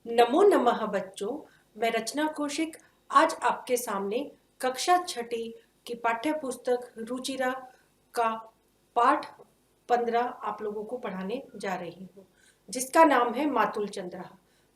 नमो नमः बच्चों, मैं रचना कौशिक आज आपके सामने कक्षा छठी की पाठ्य पुस्तक रुचिरा का पाठ 15 आप लोगों को पढ़ाने जा रही हूँ, जिसका नाम है मातुल चंद्र।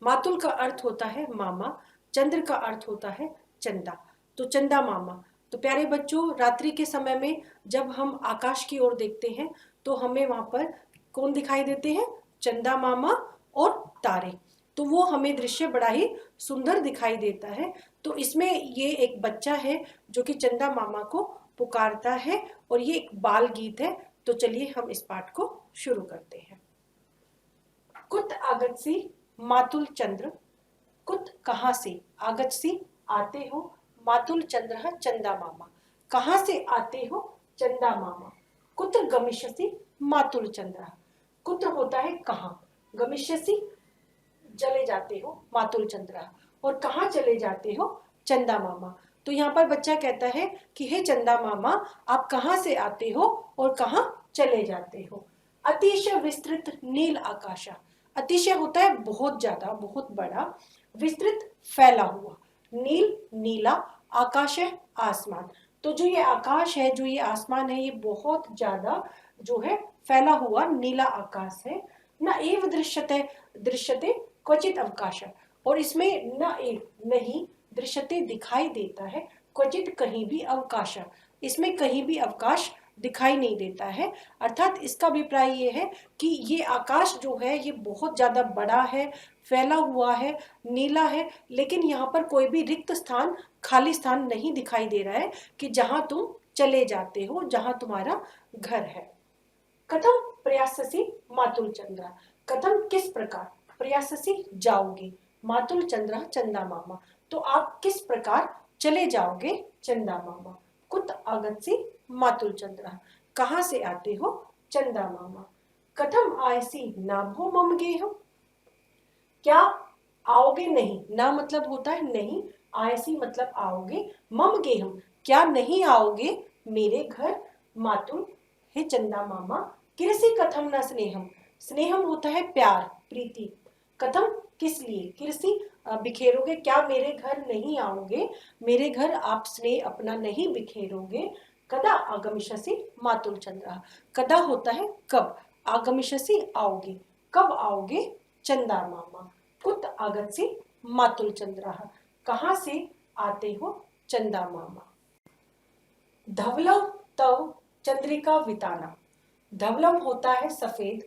मातुल का अर्थ होता है मामा, चंद्र का अर्थ होता है चंदा। तो चंदा मामा। तो प्यारे बच्चों, रात्रि के समय में जब हम आकाश की ओर देखते हैं तो हमें वहां पर कौन दिखाई देते हैं? चंदा मामा और तारे। तो वो हमें दृश्य बड़ा ही सुंदर दिखाई देता है। तो इसमें ये एक बच्चा है जो कि चंदा मामा को पुकारता है और ये एक बाल गीत है। तो चलिए हम इस पाठ को शुरू करते हैं। कुत आगत सी मातुल चंद्र, कुत कहाँ से, आगत सी आते हो, मातुल चंद्र चंदा मामा, कहाँ से आते हो चंदा मामा। कुत्र गमिष्यसि मातुल चंद्र, कुत्र होता है कहाँ, गमिष्यसि चले जाते हो मातुल चंद्र, और कहाँ चले जाते हो चंदा मामा। तो यहाँ पर बच्चा कहता है कि हे चंदा मामा, आप कहाँ से आते हो और कहाँ चले जाते हो। अतिशय विस्तृत नील आकाशा, अतिशय होता है बहुत ज्यादा, बहुत बड़ा, विस्तृत फैला हुआ, नील नीला, आकाश है आसमान। तो जो ये आकाश है, जो ये आसमान है, ये बहुत ज्यादा जो है फैला हुआ नीला आकाश है। न एव दृश्यते दृश्यते क्वचित अवकाश, और इसमें न एक नहीं दृश्यते दिखाई देता है, क्वचित कहीं भी अवकाश, इसमें कहीं भी अवकाश दिखाई नहीं देता है। अर्थात इसका अभिप्राय ये है कि ये आकाश जो है ये बहुत ज्यादा बड़ा है, फैला हुआ है, नीला है, लेकिन यहाँ पर कोई भी रिक्त स्थान, खाली स्थान नहीं दिखाई दे रहा है कि जहां तुम चले जाते हो, जहां तुम्हारा घर है। कथम प्रयाससी मातुल चंद्र, कथम किस प्रकार, प्रयाससी जाओगे, मातुल चंद्र चंदा मामा, तो आप किस प्रकार चले जाओगे चंदा मामा। कुत आगत्सी मातुल चंद्र, कहाँ से आते हो चंदा मामा। कथम आयसी नाभो मम गेह, क्या आओगे नहीं, ना मतलब होता है नहीं, आयसी मतलब आओगे, मम गेहम क्या नहीं आओगे मेरे घर, मातुल हे चंदा मामा, किरसी कथम न स्नेहम, स्नेहम होता है प्यार, प्रीति, कथम किस लिए, किरसी बिखेरोगे, क्या मेरे घर नहीं आओगे, मेरे घर आप स्नेह अपना नहीं बिखेरोगे। कदा आगमिष्यसि मातुल चंद्र, कदा होता है कब, आगमिष्यसि आओगे, कब आओगे चंदा मामा। कुत आगत्सि मातुल चंद्र, कहाँ से आते हो चंदा मामा। धवलव तव चंद्रिका विताना, धवलव होता है सफेद,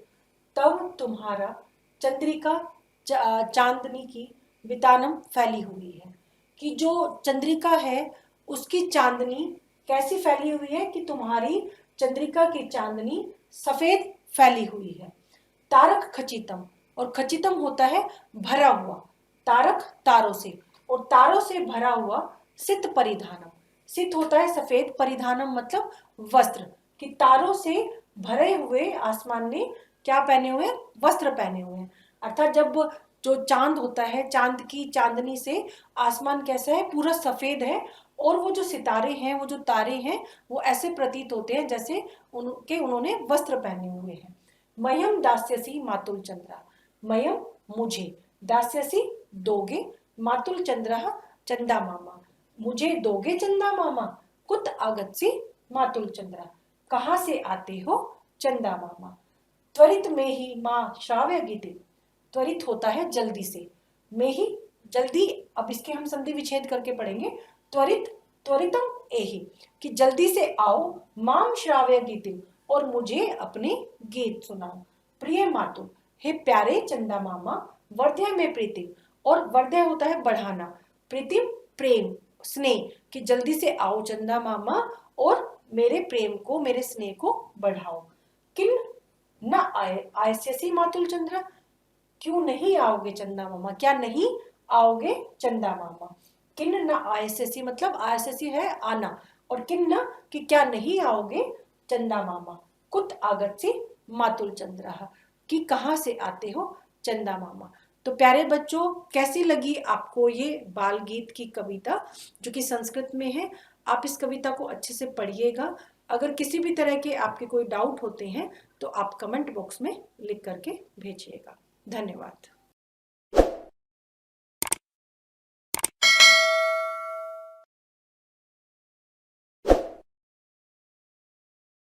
तव तुम्हारा, चंद्रिका चांदनी की, वितानम फैली हुई है, कि जो चंद्रिका है उसकी चांदनी कैसी फैली हुई है, कि तुम्हारी चंद्रिका की चांदनी सफेद फैली हुई है। तारक खचितम, और खचितम होता है भरा हुआ, तारक तारों से, और तारों से भरा हुआ, सित परिधानम, सित होता है सफेद, परिधानम मतलब वस्त्र, कि तारों से भरे हुए आसमान ने क्या पहने हुए, वस्त्र पहने हुए हैं। अर्थात जब जो चांद होता है, चांद की चांदनी से आसमान कैसा है, पूरा सफेद है, और वो जो सितारे हैं, वो जो तारे हैं, वो ऐसे प्रतीत होते हैं जैसे उन्होंने वस्त्र पहने हुए हैं। मयम दास्यसी मातुल चंद्रा, मयम मुझे, दास्यसी दोगे, मातुल चंद्र चंदा मामा, मुझे दोगे चंदा मामा। कुत आगत्सी मातुल चंद्रा, कहाँ से आते हो चंदा मामा। त्वरित में ही माँ श्राव्य गीते, त्वरित होता है जल्दी से, में ही जल्दी, अब इसके हम संधि विच्छेद करके पढ़ेंगे। त्वरित त्वरितम एहि, कि जल्दी से आओ, माम श्राव्य गीते, और मुझे अपने गीत सुनाओ। प्रिय मातुल, हे प्यारे चंदा मामा, वर्ध्य में प्रीतिम, और वर्ध्य होता है बढ़ाना, प्रीतिम प्रेम स्नेह, कि जल्दी से आओ चंदा मामा और मेरे प्रेम को, मेरे स्नेह को बढ़ाओ। किन न आयस्यसी मातुल चंद्र, क्यों नहीं आओगे चंदा मामा, क्या नहीं आओगे चंदा मामा। किन न आयस्यसी मतलब आयस्यसी है आना, और किन न कि क्या नहीं आओगे चंदा मामा। कुत आगत्सी मातुल चंद्र, कि कहाँ से आते हो चंदा मामा। तो प्यारे बच्चों, कैसी लगी आपको ये बाल गीत की कविता, जो कि संस्कृत में है। आप इस कविता को अच्छे से पढ़िएगा। अगर किसी भी तरह के आपके कोई डाउट होते हैं तो आप कमेंट बॉक्स में लिख करके भेजिएगा। धन्यवाद।